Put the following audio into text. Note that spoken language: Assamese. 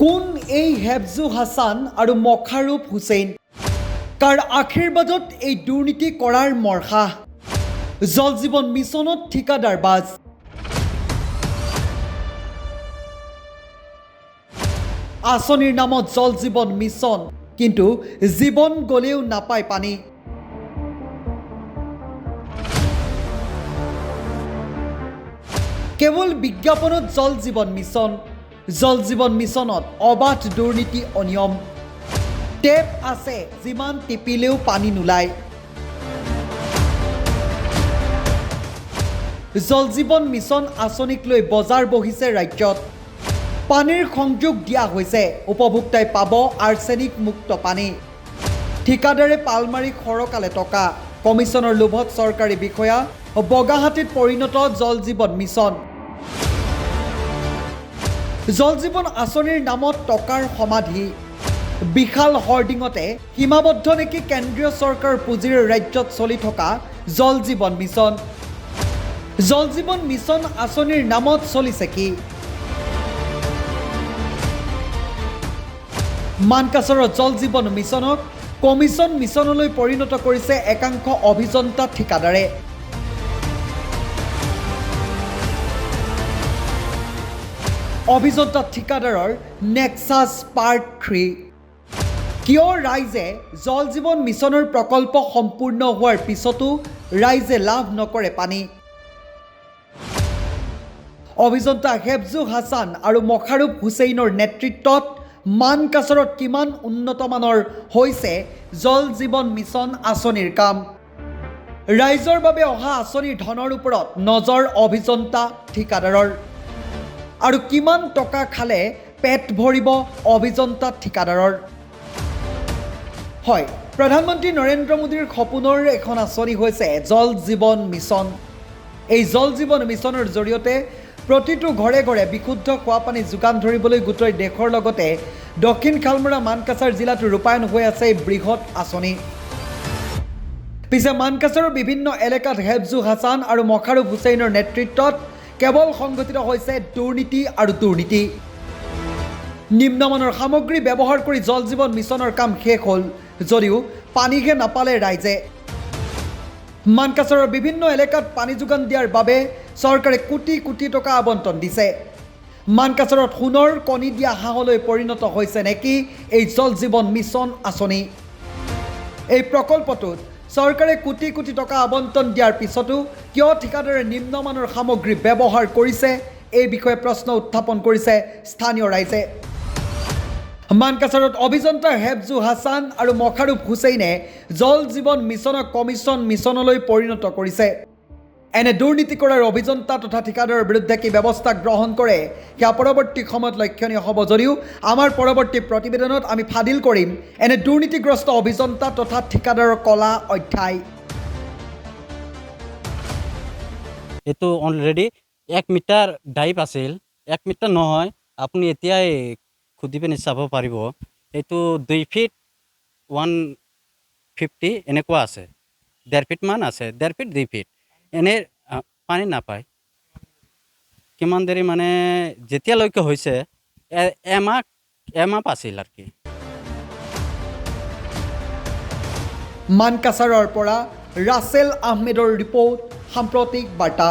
কোন এই হেফজু হাছান আৰু মখাৰুপ হুছেইন কাৰ আশীৰ্বাদত এই দুৰ্নীতি কৰাৰ মৰ্ষা জল জীৱন মিছনত ঠিকাদাৰবাজ আঁচনিৰ নামত জল জীৱন মিছন কিন্তু জীৱন গলেও নাপায় পানী কেৱল বিজ্ঞাপনত জল জীৱন মিছনত অবাধ দুৰ্নীতি অনিয়ম টেপ আছে যিমান টিপিলেও পানী নোলায় জল জীৱন মিছন আঁচনিক লৈ বজাৰ বহিছে ৰাজ্যত পানীৰ সংযোগ দিয়া হৈছে উপভোক্তাই পাব আৰ্ছেনিক মুক্ত পানী ঠিকাদাৰে পালমাৰি খৰকালে টকা কমিছনৰ লোভত চৰকাৰী বিষয়া বগাহাটীত পৰিণত জল জীৱন মিছন জল জীৱন আঁচনিৰ নামত টকাৰ সমাধি বিশাল হৰ্ডিঙতে সীমাবদ্ধ নেকি কেন্দ্ৰীয় চৰকাৰৰ পুঁজিৰে ৰাজ্যত চলি থকা জল জীৱন মিছন আঁচনিৰ নামত চলিছে কি মানকাছাৰৰ জল জীৱন মিছনক কমিছন মিছনলৈ পৰিণত কৰিছে একাংশ অভিযন্তা ঠিকাদাৰে অভিযন্তা ঠিকাদাৰৰ নেক্সাছ পাৰ্ট 3 কিয় ৰাইজে জল জীৱন মিছনৰ প্ৰকল্প সম্পূৰ্ণ হোৱাৰ পিছতো ৰাইজে লাভ নকৰে পানী অভিযন্তা হেফজু হাছান আৰু মখাৰুপ হুছেইনৰ নেতৃত্বত মানকাছাৰত কিমান উন্নতমানৰ হৈছে জল জীৱন মিছন আঁচনিৰ কাম ৰাইজৰ বাবে অহা আঁচনিৰ ধনৰ ওপৰত নজৰ অভিযন্তা ঠিকাদাৰৰ আৰু কিমান টকা খালে পেট ভৰিব অভিযন্তা ঠিকাদাৰৰ হয় প্ৰধানমন্ত্ৰী নৰেন্দ্ৰ মোদীৰ সপোনৰ এখন আঁচনি হৈছে জল জীৱন মিছন এই জল জীৱন মিছনৰ জৰিয়তে প্ৰতিটো ঘৰে ঘৰে বিশুদ্ধ খোৱা পানী যোগান ধৰিবলৈ গোটেই দেশৰ লগতে দক্ষিণ খালমৰা মানকাছাৰ জিলাতো ৰূপায়ণ হৈ আছে এই বৃহৎ আঁচনি পিছে মানকাছাৰৰ বিভিন্ন এলেকাত হেফজু হাছান আৰু মখাৰুপ হুছেইনৰ নেতৃত্বত কেৱল সংঘটিত হৈছে দুৰ্নীতি নিম্নমানৰ সামগ্ৰী ব্যৱহাৰ কৰি জল জীৱন মিছনৰ কাম শেষ হ'ল যদিও পানীহে নাপালে ৰাইজে মানকাছাৰৰ বিভিন্ন এলেকাত পানী যোগান দিয়াৰ বাবে চৰকাৰে কোটি কোটি টকা আবণ্টন দিছে মানকাছাৰত সোণৰ কণী দিয়া হাঁহলৈ পৰিণত হৈছে নেকি এই জল জীৱন মিছন আঁচনি এই প্ৰকল্পটোত চৰকাৰে কোটি কোটি টকা আবণ্টন দিয়াৰ পিছতো কিয় ঠিকাদাৰে নিম্নমানৰ সামগ্ৰী ব্যৱহাৰ কৰিছে এই বিষয়ে প্ৰশ্ন উত্থাপন কৰিছে স্থানীয় ৰাইজে মানকাছাৰত অভিযন্তা হেফজু হাছান আৰু মখাৰুপ হুছেইনে জল জীৱন মিছনক কমিছন মিছনলৈ পৰিণত কৰিছে এনে দুৰ্নীতি কৰাৰ অভিযন্তা তথা ঠিকাদাৰৰ বিৰুদ্ধে কি ব্যৱস্থা গ্ৰহণ কৰে সেয়া পৰৱৰ্তী সময়ত লক্ষণীয় হ'ব যদিও আমাৰ পৰৱৰ্তী প্ৰতিবেদনত আমি ফাদিল কৰিম এনে দুৰ্নীতিগ্ৰস্ত অভিযন্তা তথা ঠিকাদাৰৰ কলা অধ্যায় এইটো অলৰেডি 1 মিটাৰ ডাইপ আছিল 1 মিটাৰ নহয় আপুনি এতিয়াই খুদি পিনে চাব পাৰিব এইটো 2 ফিট 150 এনেকুৱা আছে 1.5 ফিট মান আছে 1.5 ফিট 2 ফিট এনে পানী নাপায় কিমান দেৰি মানে যেতিয়ালৈকে হৈছে এমাহ আছিল আৰু কি মানকাছাৰৰ পৰা ৰাছেল আহমেদৰ ৰিপৰ্ট সাম্প্ৰতিক বাৰ্তা